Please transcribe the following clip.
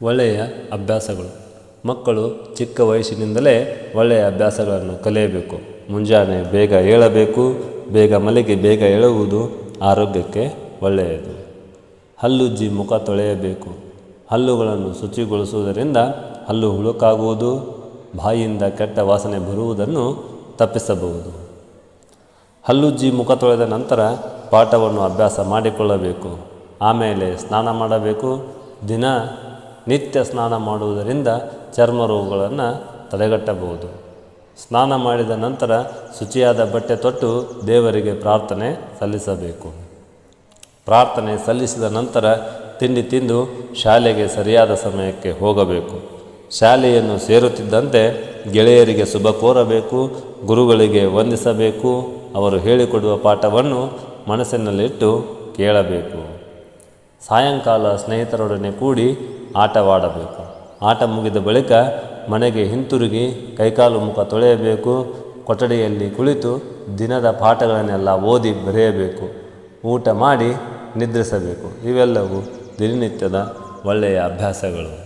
ಒಳ್ಳೆಯ ಅಭ್ಯಾಸಗಳು. ಮಕ್ಕಳು ಚಿಕ್ಕ ವಯಸ್ಸಿನಿಂದಲೇ ಒಳ್ಳೆಯ ಅಭ್ಯಾಸಗಳನ್ನು ಕಲಿಯಬೇಕು. ಮುಂಜಾನೆ ಬೇಗ ಏಳಬೇಕು. ಬೇಗ ಮಲಗಿ ಬೇಗ ಏಳುವುದು ಆರೋಗ್ಯಕ್ಕೆ ಒಳ್ಳೆಯದು. ಹಲ್ಲುಜ್ಜಿ ಮುಖ ತೊಳೆಯಬೇಕು. ಹಲ್ಲುಗಳನ್ನು ಶುಚಿಗೊಳಿಸುವುದರಿಂದ ಹಲ್ಲು ಹುಳುಕಾಗುವುದು, ಬಾಯಿಯಿಂದ ಕೆಟ್ಟ ವಾಸನೆ ಬರುವುದನ್ನು ತಪ್ಪಿಸಬಹುದು. ಹಲ್ಲುಜ್ಜಿ ಮುಖ ತೊಳೆದ ನಂತರ ಪಾಠವನ್ನು ಅಭ್ಯಾಸ ಮಾಡಿಕೊಳ್ಳಬೇಕು. ಆಮೇಲೆ ಸ್ನಾನ ಮಾಡಬೇಕು. ನಿತ್ಯ ಸ್ನಾನ ಮಾಡುವುದರಿಂದ ಚರ್ಮ ರೋಗಗಳನ್ನು ತಡೆಗಟ್ಟಬಹುದು. ಸ್ನಾನ ಮಾಡಿದ ನಂತರ ಶುಚಿಯಾದ ಬಟ್ಟೆ ತೊಟ್ಟು ದೇವರಿಗೆ ಪ್ರಾರ್ಥನೆ ಸಲ್ಲಿಸಬೇಕು. ಪ್ರಾರ್ಥನೆ ಸಲ್ಲಿಸಿದ ನಂತರ ತಿಂಡಿ ತಿಂದು ಶಾಲೆಗೆ ಸರಿಯಾದ ಸಮಯಕ್ಕೆ ಹೋಗಬೇಕು. ಶಾಲೆಯನ್ನು ಸೇರುತ್ತಿದ್ದಂತೆ ಗೆಳೆಯರಿಗೆ ಶುಭ ಕೋರಬೇಕು. ಗುರುಗಳಿಗೆ ವಂದಿಸಬೇಕು. ಅವರು ಹೇಳಿಕೊಡುವ ಪಾಠವನ್ನು ಮನಸ್ಸಿನಲ್ಲಿಟ್ಟು ಕೇಳಬೇಕು. ಸಾಯಂಕಾಲ ಸ್ನೇಹಿತರೊಡನೆ ಕೂಡಿ ಆಟವಾಡಬೇಕು. ಆಟ ಮುಗಿದ ಬಳಿಕ ಮನೆಗೆ ಹಿಂತಿರುಗಿ ಕೈಕಾಲು ಮುಖ ತೊಳೆಯಬೇಕು. ಕೊಠಡಿಯಲ್ಲಿ ಕುಳಿತು ದಿನದ ಪಾಠಗಳನ್ನೆಲ್ಲ ಓದಿ ಬರೆಯಬೇಕು. ಊಟ ಮಾಡಿ ನಿದ್ರಿಸಬೇಕು. ಇವೆಲ್ಲವೂ ದಿನನಿತ್ಯದ ಒಳ್ಳೆಯ ಅಭ್ಯಾಸಗಳು.